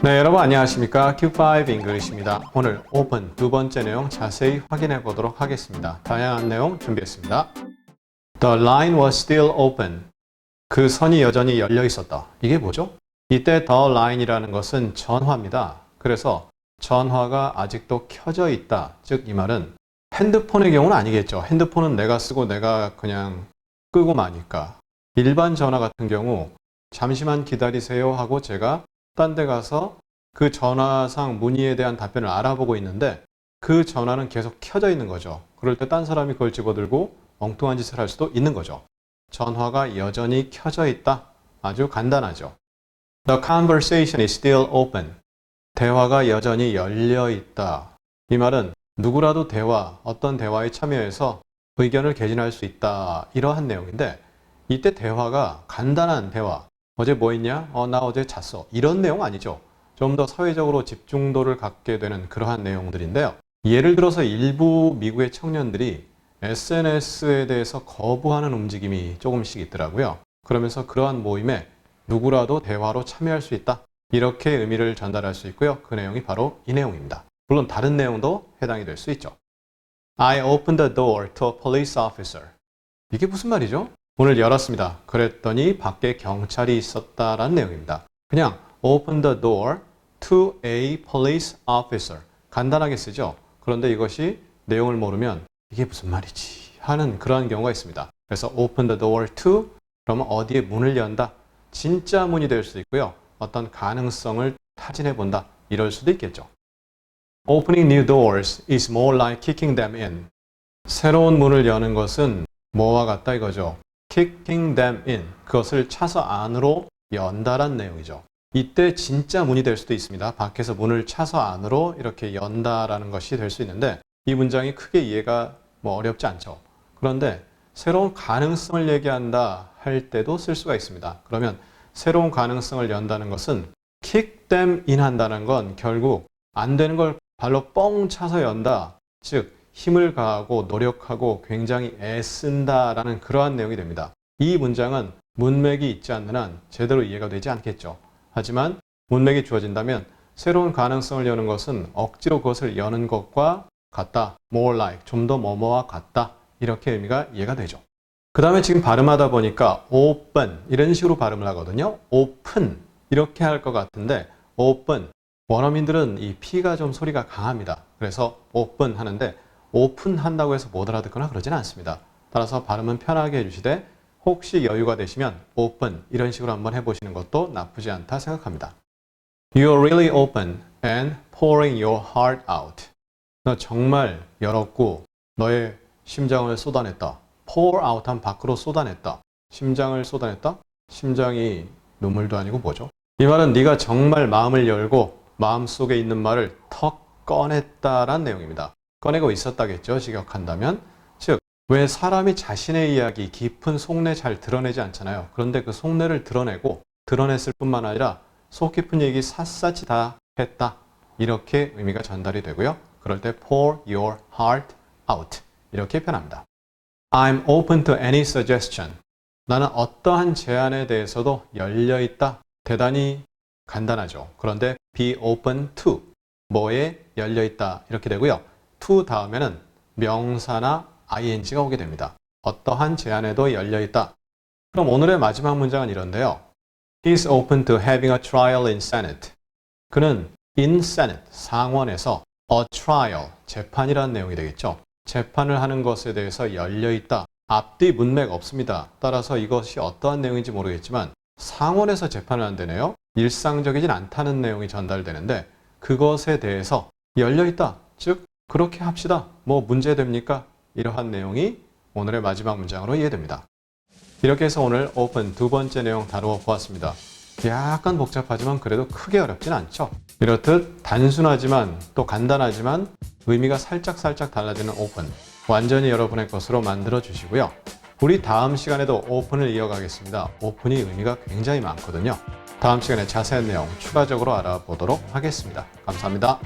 네, 여러분 안녕하십니까? Q5 English입니다. 오늘 오픈 두 번째 내용 자세히 확인해 보도록 하겠습니다. 다양한 내용 준비했습니다. The line was still open. 그 선이 여전히 열려 있었다. 이게 뭐죠? 이때 the line이라는 것은 전화입니다. 그래서 전화가 아직도 켜져 있다. 즉 이 말은 핸드폰의 경우는 아니겠죠. 핸드폰은 내가 쓰고 내가 그냥 끄고 마니까. 일반 전화 같은 경우 잠시만 기다리세요 하고 제가 딴 데 가서 그 전화상 문의에 대한 답변을 알아보고 있는데 그 전화는 계속 켜져 있는 거죠. 그럴 때 딴 사람이 그걸 집어들고 엉뚱한 짓을 할 수도 있는 거죠. 전화가 여전히 켜져 있다. 아주 간단하죠. The conversation is still open. 대화가 여전히 열려 있다. 이 말은 누구라도 어떤 대화에 참여해서 의견을 개진할 수 있다. 이러한 내용인데 이때 대화가 간단한 대화. 어제 뭐 했냐? 나 어제 잤어. 이런 내용 아니죠. 좀 더 사회적으로 집중도를 갖게 되는 그러한 내용들인데요. 예를 들어서 일부 미국의 청년들이 SNS에 대해서 거부하는 움직임이 조금씩 있더라고요. 그러면서 그러한 모임에 누구라도 대화로 참여할 수 있다. 이렇게 의미를 전달할 수 있고요. 그 내용이 바로 이 내용입니다. 물론 다른 내용도 해당이 될 수 있죠. I opened the door to a police officer. 이게 무슨 말이죠? 문을 열었습니다. 그랬더니 밖에 경찰이 있었다라는 내용입니다. 그냥 open the door to a police officer. 간단하게 쓰죠. 그런데 이것이 내용을 모르면 이게 무슨 말이지 하는 그러한 경우가 있습니다. 그래서 open the door to 그러면 어디에 문을 연다. 진짜 문이 될 수도 있고요. 어떤 가능성을 타진해 본다. 이럴 수도 있겠죠. Opening new doors is more like kicking them in. 새로운 문을 여는 것은 뭐와 같다 이거죠. kicking them in. 그것을 차서 안으로 연다란 내용이죠. 이때 진짜 문이 될 수도 있습니다. 밖에서 문을 차서 안으로 이렇게 연다라는 것이 될 수 있는데 이 문장이 크게 이해가 어렵지 않죠. 그런데 새로운 가능성을 얘기한다 할 때도 쓸 수가 있습니다. 그러면 새로운 가능성을 연다는 것은 kick them in 한다는 건 결국 안 되는 걸 발로 뻥 차서 연다. 즉 힘을 가하고 노력하고 굉장히 애쓴다라는 그러한 내용이 됩니다. 이 문장은 문맥이 있지 않는 한 제대로 이해가 되지 않겠죠. 하지만 문맥이 주어진다면 새로운 가능성을 여는 것은 억지로 그것을 여는 것과 같다. more like, 좀 더 뭐뭐와 같다. 이렇게 의미가 이해가 되죠. 그 다음에 지금 발음하다 보니까 open 이런 식으로 발음을 하거든요. open 이렇게 할 것 같은데 open 원어민들은 이 P가 좀 소리가 강합니다. 그래서 open 하는데 오픈 한다고 해서 못 알아듣거나 그러지는 않습니다. 따라서 발음은 편하게 해주시되 혹시 여유가 되시면 open 이런 식으로 한번 해보시는 것도 나쁘지 않다 생각합니다. You're really open and pouring your heart out. 너 정말 열었고 너의 심장을 쏟아냈다. pour out 한 밖으로 쏟아냈다. 심장을 쏟아냈다? 심장이 눈물도 아니고 뭐죠? 이 말은 네가 정말 마음을 열고 마음속에 있는 말을 턱 꺼냈다란 내용입니다. 꺼내고 있었다겠죠. 직역한다면. 즉, 왜 사람이 자신의 이야기, 깊은 속내 잘 드러내지 않잖아요. 그런데 그 속내를 드러냈을 뿐만 아니라 속 깊은 얘기 샅샅이 다 했다. 이렇게 의미가 전달이 되고요. 그럴 때 pour your heart out 이렇게 표현합니다. I'm open to any suggestion. 나는 어떠한 제안에 대해서도 열려있다. 대단히 간단하죠. 그런데 be open to 뭐에 열려있다 이렇게 되고요. to 다음에는 명사나 ing가 오게 됩니다. 어떠한 제안에도 열려있다. 그럼 오늘의 마지막 문장은 이런데요. He's open to having a trial in Senate. 그는 in Senate, 상원에서 a trial, 재판이라는 내용이 되겠죠. 재판을 하는 것에 대해서 열려있다. 앞뒤 문맥 없습니다. 따라서 이것이 어떠한 내용인지 모르겠지만 상원에서 재판을 한다네요. 일상적이진 않다는 내용이 전달되는데 그것에 대해서 열려있다. 즉 그렇게 합시다. 뭐 문제됩니까? 이러한 내용이 오늘의 마지막 문장으로 이해됩니다. 이렇게 해서 오늘 오픈 두 번째 내용 다루어 보았습니다. 약간 복잡하지만 그래도 크게 어렵진 않죠. 이렇듯 단순하지만 또 간단하지만 의미가 살짝 달라지는 오픈. 완전히 여러분의 것으로 만들어 주시고요. 우리 다음 시간에도 오픈을 이어가겠습니다. 오픈이 의미가 굉장히 많거든요. 다음 시간에 자세한 내용 추가적으로 알아보도록 하겠습니다. 감사합니다.